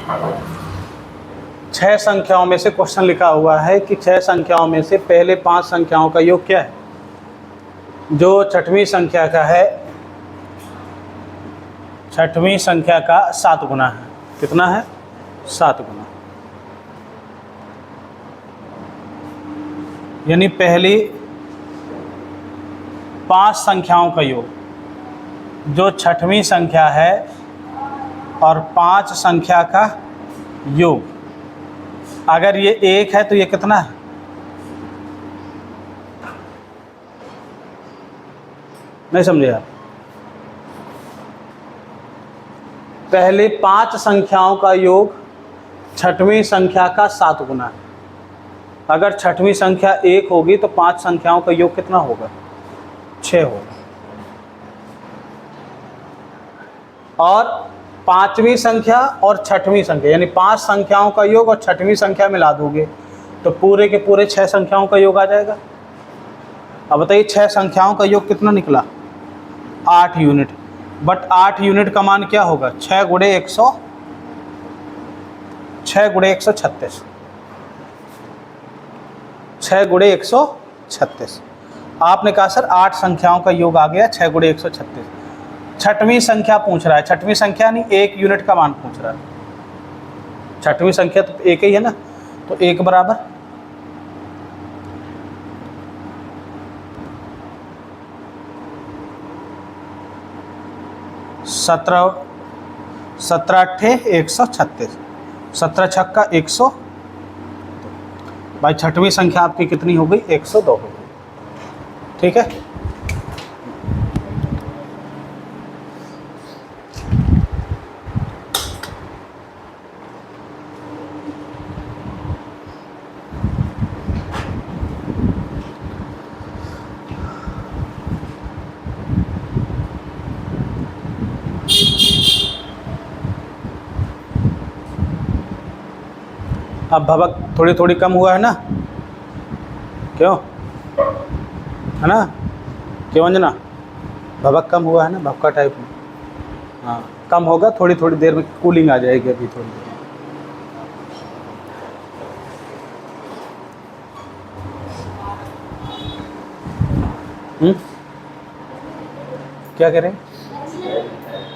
छह संख्याओं में से क्वेश्चन लिखा हुआ है कि छह संख्याओं में से पहले पांच संख्याओं का योग क्या है। जो छठवीं संख्या का है, छठवीं संख्या का 7 गुना है। कितना है? 7 गुना। यानी पहली 5 संख्याओं का योग जो छठवीं संख्या है और 5 संख्या का योग, अगर ये 1 है तो ये कितना है? नहीं समझे आप? पहले 5 संख्याओं का योग छठवीं संख्या का 7 गुना है। अगर छठवीं संख्या 1 होगी तो 5 संख्याओं का योग कितना होगा? 6 होगा। और पांचवी संख्या और छठवीं संख्या यानी 5 संख्याओं का योग और छठवीं संख्या मिला दोगे तो पूरे के पूरे 6 संख्याओं का योग आ जाएगा। अब बताइए 6 संख्याओं का योग कितना निकला? 8 यूनिट। बट 8 यूनिट का मान क्या होगा? 6 गुणे 136। 6 गुणे 136। आपने कहा सर 8 संख्याओं का योग आ गया, 6 गुणे 136। छठवीं संख्या पूछ रहा है, छठवीं संख्या नहीं 1 यूनिट का मान पूछ रहा है। छठवीं संख्या तो 1 ही है ना, तो 1 बराबर 17 अट्ठे 136, 17 छक्का 100। भाई छठवीं संख्या आपकी कितनी हो गई? 102 हो गई। ठीक है। अब भवक थोड़ी थोड़ी कम हुआ है ना? क्यों है ना? क्यों अंजना? भवक कम हुआ है ना, भवका टाइप में। हाँ कम होगा, थोड़ी थोड़ी देर में कूलिंग आ जाएगी। अभी थोड़ी देर क्या कह रहे हैं?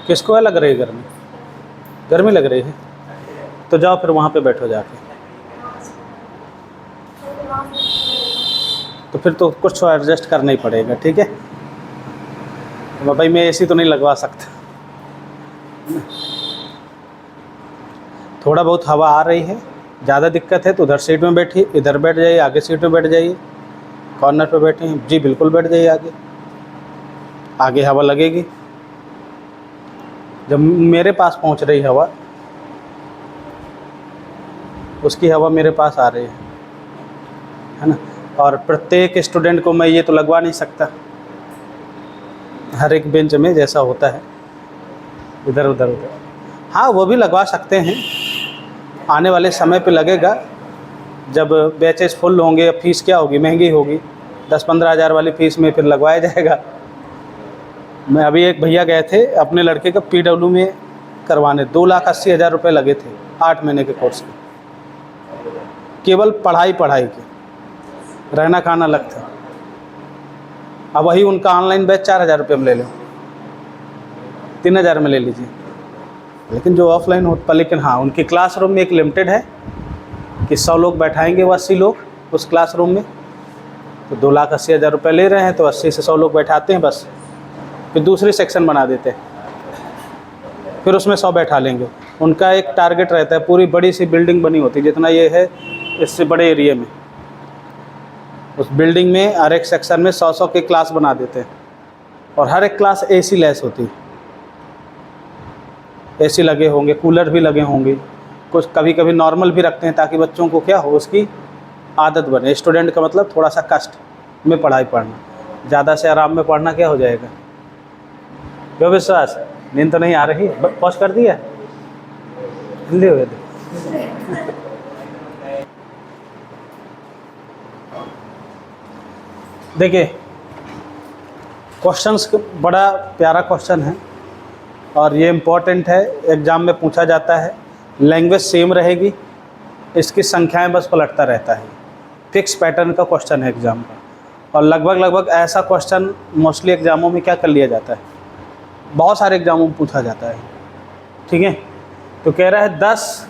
किसको है लग रही है गर्मी? गर्मी लग रही है तो जाओ फिर वहाँ पे बैठो जाके। तो फिर तो कुछ एडजस्ट करना ही पड़ेगा। ठीक है भाई, मैं एसी तो नहीं लगवा सकता। थोड़ा बहुत हवा आ रही है, ज़्यादा दिक्कत है तो उधर सीट में बैठिए, इधर बैठ जाइए, आगे सीट में बैठ जाइए, कॉर्नर पे बैठे हैं जी, बिल्कुल बैठ जाइए आगे, आगे हवा लगेगी। जब मेरे पास पहुंच रही हवा, उसकी हवा मेरे पास आ रही है ना। और प्रत्येक स्टूडेंट को मैं ये तो लगवा नहीं सकता, हर एक बेंच में जैसा होता है इधर उधर उधर। हाँ वो भी लगवा सकते हैं, आने वाले समय पे लगेगा जब बैचेस फुल होंगे। अब फीस क्या होगी? महंगी होगी, 10-15 हज़ार वाली फ़ीस में फिर लगवाया जाएगा। मैं अभी एक भैया गए थे अपने लड़के का PW में करवाने, 2,80,000 रुपये लगे थे 8 महीने के कोर्स के, केवल पढ़ाई के, रहना खाना अलग था। अब वही उनका ऑनलाइन बैच 4,000 रुपये में ले लो, 3,000 में ले लीजिए। लेकिन जो ऑफलाइन होता, लेकिन हाँ उनकी क्लासरूम में एक लिमिटेड है कि 100 लोग बैठाएंगे, वो 80 लोग उस क्लासरूम में, तो 2,80,000 रुपये ले रहे हैं तो 80 से 100 लोग बैठाते हैं बस। फिर दूसरी सेक्शन बना देते हैं, फिर उसमें 100 बैठा लेंगे। उनका एक टारगेट रहता है, पूरी बड़ी सी बिल्डिंग बनी होती है जितना ये है, इससे बड़े एरिया में, उस बिल्डिंग में हर एक सेक्शन में 100-100 की क्लास बना देते हैं। और हर एक क्लास AC लेस होती है, AC लगे होंगे, कूलर भी लगे होंगे, कुछ कभी कभी नॉर्मल भी रखते हैं ताकि बच्चों को क्या हो, उसकी आदत बने। स्टूडेंट का मतलब थोड़ा सा कष्ट में पढ़ाई पढ़ना, ज़्यादा से आराम में पढ़ना क्या हो जाएगा? क्यों विश्वास? नींद तो नहीं आ रही? पॉज कर दिया, जल्दी हो गया। देखिए क्वेश्चंस बड़ा प्यारा क्वेश्चन है और ये इम्पोर्टेंट है, एग्ज़ाम में पूछा जाता है। लैंग्वेज सेम रहेगी, इसकी संख्याएं बस पलटता रहता है। फिक्स पैटर्न का क्वेश्चन है एग्ज़ाम का, और लगभग ऐसा क्वेश्चन मोस्टली एग्ज़ामों में क्या कर लिया जाता है, बहुत सारे एग्ज़ामों में पूछा जाता है। ठीक है, तो कह रहा है 10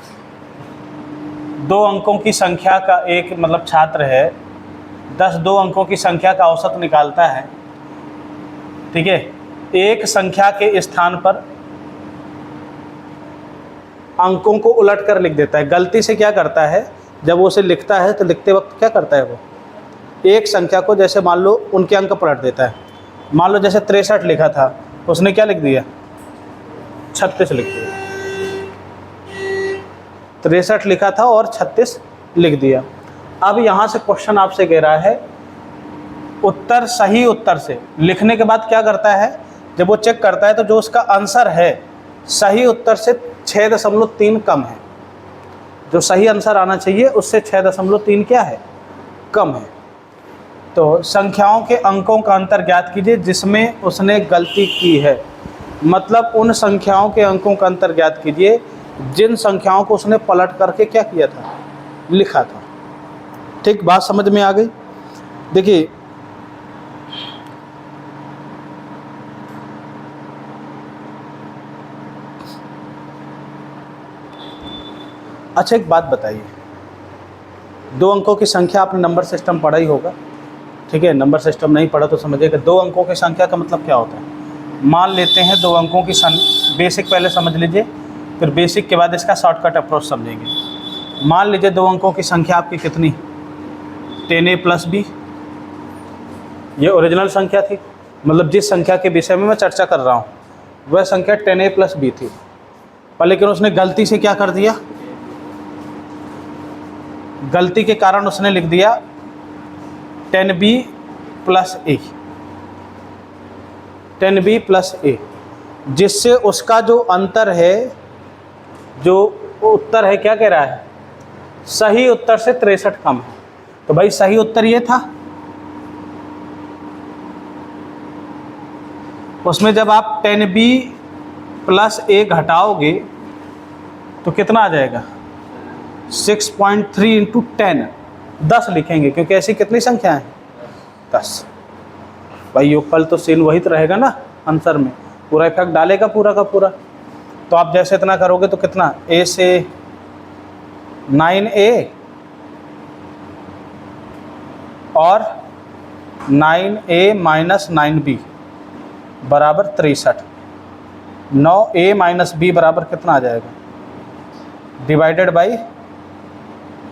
2 अंकों की संख्या का एक मतलब छात्र है 10 2 अंकों की संख्या का औसत निकालता है। ठीक है, एक संख्या के स्थान पर अंकों को उलट कर लिख देता है। गलती से क्या करता है, जब वो उसे लिखता है तो लिखते वक्त क्या करता है, वो एक संख्या को जैसे मान लो उनके अंक पलट देता है। मान लो जैसे 63 लिखा था, उसने क्या लिख दिया, 36 लिख दिया। 63 लिखा था और 36 लिख दिया। अब यहाँ से क्वेश्चन आपसे कह रहा है उत्तर सही उत्तर से लिखने के बाद क्या करता है, जब वो चेक करता है तो जो उसका आंसर है सही उत्तर से 6.3 कम है। जो सही आंसर आना चाहिए उससे 6.3 क्या है, कम है। तो संख्याओं के अंकों का अंतर ज्ञात कीजिए जिसमें उसने गलती की है। मतलब उन संख्याओं के अंकों का अंतर ज्ञात कीजिए जिन संख्याओं को उसने पलट करके क्या किया था, लिखा था। ठीक, बात समझ में आ गई। देखिए अच्छा एक बात बताइए, 2 अंकों की संख्या आपने नंबर सिस्टम पढ़ा ही होगा। ठीक है, नंबर सिस्टम नहीं पढ़ा तो समझिएगा 2 अंकों की संख्या का मतलब क्या होता है। मान लेते हैं 2 अंकों की बेसिक पहले समझ लीजिए, फिर बेसिक के बाद इसका शॉर्टकट अप्रोच समझेंगे। मान लीजिए 2 अंकों की संख्या आपकी कितनी, 10a + b। ये ओरिजिनल संख्या थी, मतलब जिस संख्या के विषय में मैं चर्चा कर रहा हूँ वह संख्या 10a + b थी। पर लेकिन उसने गलती से क्या कर दिया, गलती के कारण उसने लिख दिया 10b + a, 10b + a, जिससे उसका जो अंतर है, जो उत्तर है, क्या कह रहा है, सही उत्तर से 63 कम है। तो भाई सही उत्तर ये था। उसमें जब आप 10b + a घटाओगे तो कितना आ जाएगा, 6.3 × 10, 10 लिखेंगे क्योंकि ऐसी कितनी संख्या है, 10। भाई योगफल तो सेम वही तो रहेगा ना आंसर में, पूरा इफेक्ट डालेगा पूरा का पूरा। तो आप जैसे इतना करोगे तो कितना, a से 9a और 9a - 9b बराबर 63। 9a - b बराबर कितना आ जाएगा, डिवाइडेड बाई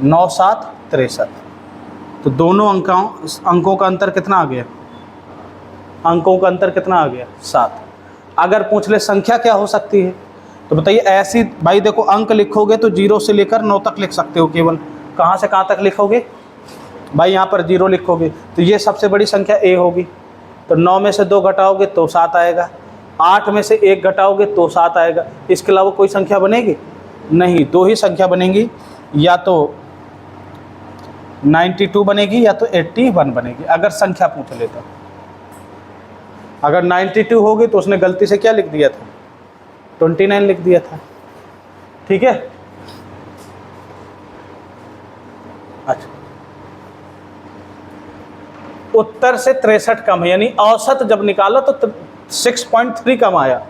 9 7 63। तो दोनों अंकों का अंतर कितना आ गया, अंकों का अंतर कितना आ गया, 7। अगर पूछ ले संख्या क्या हो सकती है तो बताइए। ऐसी भाई देखो, अंक लिखोगे तो 0 से लेकर 9 तक लिख सकते हो केवल। कहाँ से कहाँ तक लिखोगे भाई, यहाँ पर 0 लिखोगे तो ये सबसे बड़ी संख्या a होगी। तो 9 में से 2 घटाओगे तो 7 आएगा, 8 में से 1 घटाओगे तो 7 आएगा। इसके अलावा कोई संख्या बनेगी नहीं, 2 ही संख्या बनेंगी, या तो 92 बनेगी या तो 81 बनेगी। अगर संख्या पूछ लेता, अगर 92 होगी तो उसने गलती से क्या लिख दिया था, 29 लिख दिया था। ठीक है, अच्छा, उत्तर से 63 कम है, यानी औसत जब निकाला तो 6.3 कम आया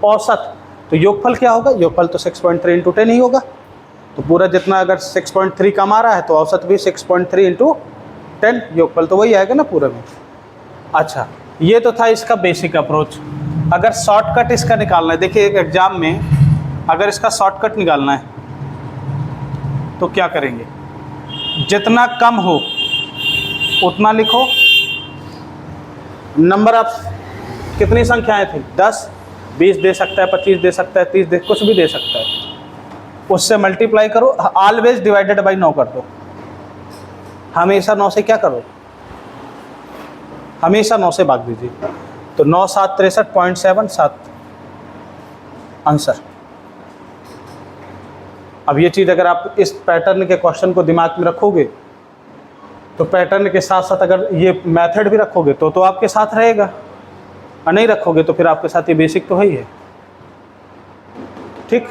औसत। तो योगफल क्या होगा, योगफल तो 6.3 × 10 ही होगा। तो पूरा जितना अगर 6.3 कम आ रहा है तो औसत भी 6.3 × 10, योगफल तो वही आएगा ना पूरे में। अच्छा, ये तो था इसका बेसिक अप्रोच। अगर शॉर्टकट इसका निकालना है, देखिए एक एग्जाम में अगर इसका शॉर्टकट निकालना है तो क्या करेंगे, जितना कम हो उतना लिखो। नंबर आप कितनी संख्याएं थी, 10, 20 दे सकता है, 25 दे सकता है, 30 दे, कुछ भी दे सकता है, उससे मल्टीप्लाई करो। ऑलवेज डिवाइडेड बाई 9 कर दो। हमेशा 9 से क्या करो, हमेशा 9 से भाग दीजिए। तो 9 7 63.7 आंसर। अब ये चीज़ अगर आप इस पैटर्न के क्वेश्चन को दिमाग में रखोगे तो पैटर्न के साथ साथ अगर ये मेथड भी रखोगे तो आपके साथ रहेगा, और नहीं रखोगे तो फिर आपके साथ ये बेसिक तो है ही है। ठीक,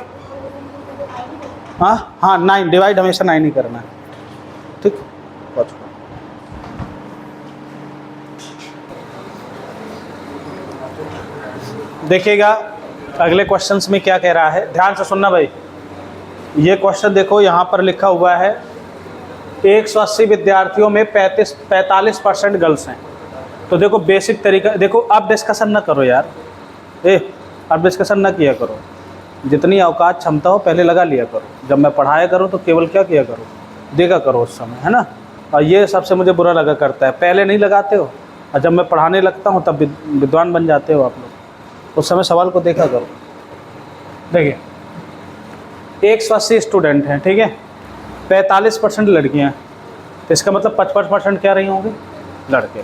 हाँ हाँ 9, डिवाइड हमेशा 9 ही करना है, ठीक। देखिएगा अगले क्वेश्चंस में क्या कह रहा है, ध्यान से सुनना भाई। ये क्वेश्चन देखो यहाँ पर लिखा हुआ है 180 विद्यार्थियों में 45% गर्ल्स हैं। तो देखो बेसिक तरीका, देखो अब डिस्कशन ना करो यार, अब डिस्कशन ना किया करो, जितनी औकात क्षमता हो पहले लगा लिया करो। जब मैं पढ़ाया करूँ तो केवल क्या किया करो, देखा करो उस समय, है ना। और ये सबसे मुझे बुरा लगा करता है, पहले नहीं लगाते हो और जब मैं पढ़ाने लगता हूँ तब विद्वान बन जाते हो आप लोग। उस समय सवाल को देखा करो। देखिए 180 स्टूडेंट हैं, ठीक है, 45% लड़कियाँ, तो इसका मतलब 55% क्या रही होंगी, लड़के।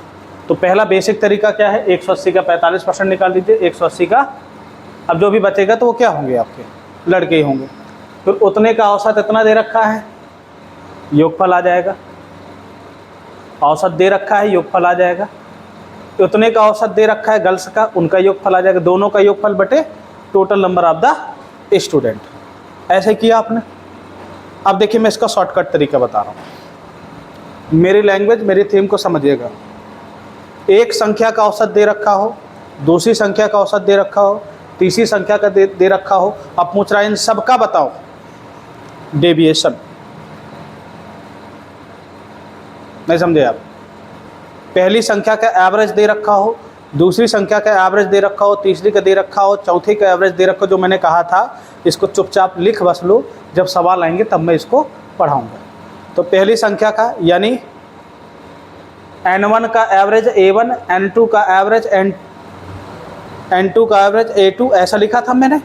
तो पहला बेसिक तरीका क्या है, 180 का 45% निकाल दीजिए, 180 का अब जो भी बचेगा तो वो क्या होंगे, आपके लड़के ही होंगे। फिर उतने का औसत इतना दे रखा है, योगफल आ जाएगा, औसत दे रखा है, योगफल आ जाएगा। उतने का औसत दे रखा है गर्ल्स का, उनका योगफल आ जाएगा, दोनों का योगफल बटे total number of the student. ऐसे किया आपने। अब देखिए मैं इसका शॉर्टकट तरीका बता रहा हूँ, मेरी लैंग्वेज मेरी थीम को समझिएगा। एक संख्या का औसत दे रखा हो, दूसरी संख्या का औसत दे रखा हो, तीसरी संख्या का दे रखा हो, अब पूछ रहा है इन सबका बताओ डेविएशन। नहीं समझे आप, पहली संख्या का एवरेज दे रखा हो, दूसरी संख्या का एवरेज दे रखा हो, तीसरी का दे रखा हो, चौथी का एवरेज दे रखा हो। जो मैंने कहा था इसको चुपचाप लिख बस लो, जब सवाल आएंगे तब मैं इसको पढ़ाऊंगा। तो पहली संख्या का यानी n1 का एवरेज a1, n2 का एवरेज n2 का एवरेज a2, ऐसा लिखा था मैंने।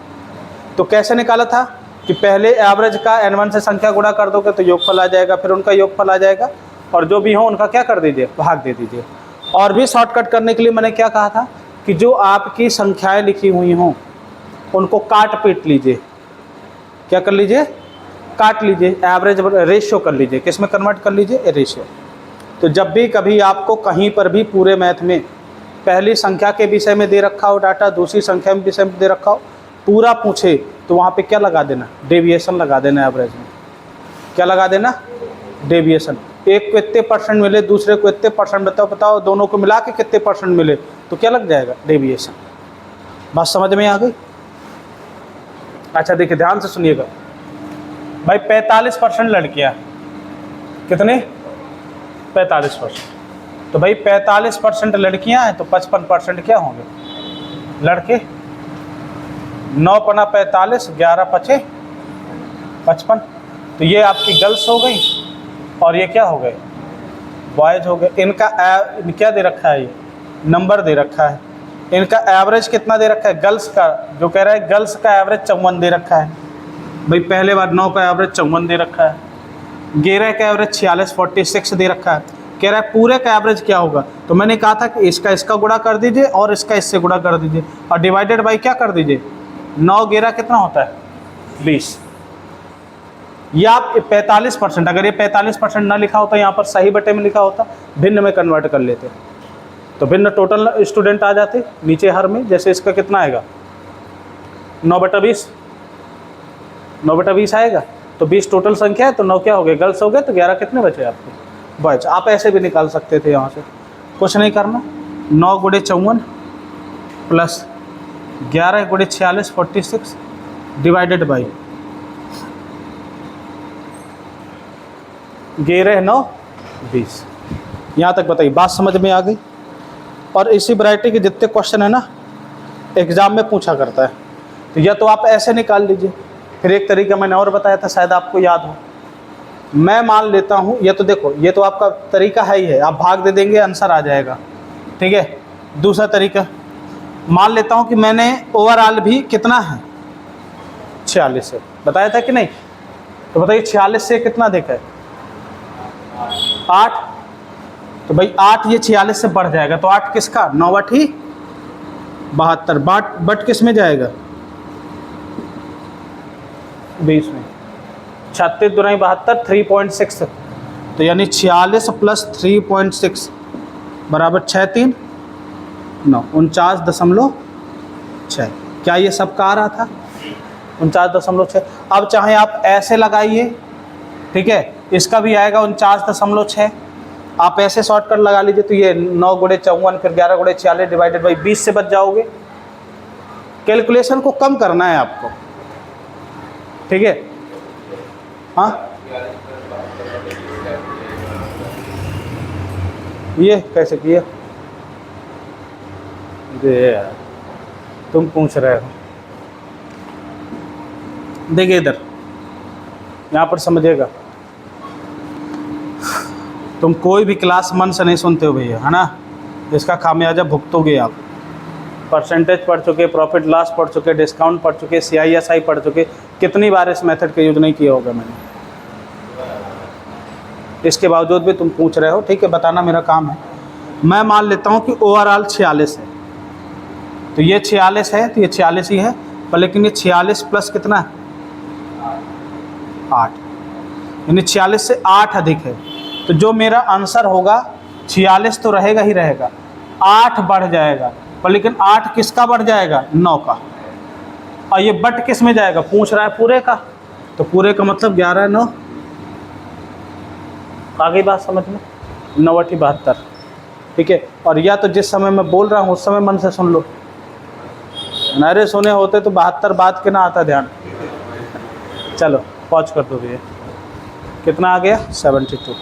तो कैसे निकाला था कि पहले एवरेज का n1 से संख्या गुणा कर दोगे तो योगफल आ जाएगा, फिर उनका योगफल आ जाएगा और जो भी हो उनका क्या कर दीजिए, भाग दे दीजिए। और भी शॉर्टकट करने के लिए मैंने क्या कहा था कि जो आपकी संख्याएं लिखी हुई हों उनको काट पीट लीजिए, क्या कर लीजिए, काट लीजिए, एवरेज रेशियो कर लीजिए, किस में कन्वर्ट कर लीजिए, रेशियो। तो जब भी कभी आपको कहीं पर भी पूरे मैथ में पहली संख्या के विषय में दे रखा हो डाटा, दूसरी संख्या में विषय में दे रखा हो, पूरा पूछे तो वहाँ पे क्या लगा देना, डेविएशन लगा देना। एवरेज में क्या लगा देना, डेविएशन। एक को इतने परसेंट मिले, दूसरे को इतने परसेंट, बताओ दोनों को मिला के कितने परसेंट मिले, तो क्या लग जाएगा, डेविएशन। बात समझ में आ गई। अच्छा देखिए ध्यान से सुनिएगा भाई, 45% लड़कियाँ, कितने, 45%। तो भाई 45% लड़कियां हैं तो 55% क्या होंगे, लड़के। 9 पना 45, 11 पचे 55। तो ये आपकी गर्ल्स हो गई और ये क्या हो गए, बॉयज हो गए। इनका क्या दे रखा है, ये नंबर दे रखा है। इनका एवरेज कितना दे रखा है, गर्ल्स का, जो कह रहा है गर्ल्स का एवरेज 54 दे रखा है। भाई पहले बार 9 का एवरेज 54 दे रखा है, 11 का एवरेज 46 46 दे रखा है। कह रहा है पूरे का एवरेज क्या होगा, तो मैंने कहा था कि इसका गुणा कर दीजिए और इसका इससे गुणा कर दीजिए और डिवाइडेड बाई क्या कर दीजिए, 9 11 कितना होता है, 20। ये आप 45%, अगर ये 45% ना लिखा होता यहाँ पर सही बटे में लिखा होता, भिन्न में कन्वर्ट कर लेते तो भिन्न टोटल स्टूडेंट आ जाते नीचे हर में। जैसे इसका कितना आएगा, 9/20, 9/20 आएगा। तो 20 टोटल संख्या है तो 9 क्या हो गए, गर्ल्स हो गए, तो 11 कितने बचे आपके, बॉयज। आप ऐसे भी निकाल सकते थे, यहाँ से कुछ नहीं करना। 9 × 54 प्लस 11 × 46 46 डिवाइडेड बाई 11 9 20। यहाँ तक बताइए, बात समझ में आ गई। और इसी वैरायटी के जितने क्वेश्चन है ना एग्जाम में पूछा करता है, तो या तो आप ऐसे निकाल लीजिए, फिर एक तरीका मैंने और बताया था, शायद आपको याद हो। मैं मान लेता हूँ, ये तो देखो ये तो आपका तरीका है ही है, आप भाग दे देंगे आंसर आ जाएगा, ठीक है। दूसरा तरीका, मान लेता हूँ कि मैंने ओवरऑल भी कितना है 46 है, बताया था कि नहीं। तो बताइए 46 से कितना देखा है, 8। तो भाई 8 ये 46 से बढ़ जाएगा, तो 8 किसका, 9 8 72, बट किस में जाएगा, 20 में। 36 दूनी 72, 3.6। तो यानी 46 प्लस 3.6 बराबर 6 3 9, 49.6। क्या ये सब का आ रहा था, 49.6। अब चाहे आप ऐसे लगाइए, ठीक है, इसका भी आएगा 49.6। आप ऐसे शॉर्टकट लगा लीजिए तो ये 9 गुणे 54 फिर 11 गुणे 46 डिवाइडेड बाई 20 से बच जाओगे। कैलकुलेशन को कम करना है आपको, ठीक है। हाँ, ये कैसे किया? ये तुम पूछ रहे हो, देखिए इधर यहाँ पर समझिएगा, तुम कोई भी क्लास मन से नहीं सुनते हो भैया, है ना, इसका खामियाजा भुगतोगे आप। परसेंटेज पढ़ चुके, प्रॉफिट लॉस पढ़ चुके, डिस्काउंट पढ़ चुके, CISI पढ़ चुके, कितनी बार इस मेथड का यूज नहीं किया होगा मैंने। इसके बावजूद भी तुम पूछ रहे हो, ठीक है, बताना मेरा काम है। मैं मान लेता हूँ कि ओवरऑल 46 है, तो ये 46 है, तो ये 46 ही है, पर लेकिन ये 46 प्लस कितना है? 8, यानी 46 से 8 अधिक है। तो जो मेरा आंसर होगा 46 तो रहेगा ही रहेगा, 8 बढ़ जाएगा, पर लेकिन 8 किसका बढ़ जाएगा? 9 का। और ये बट किस में जाएगा? पूछ रहा है पूरे का, तो पूरे का मतलब 11 9। आ गई बात समझ में? 9 8 72, ठीक है। और या तो जिस समय मैं बोल रहा हूँ उस समय मन से सुन लो, नारे सुने होते तो 72 बात के ना आता ध्यान। चलो पॉज कर दो भैया, कितना आ गया? 72।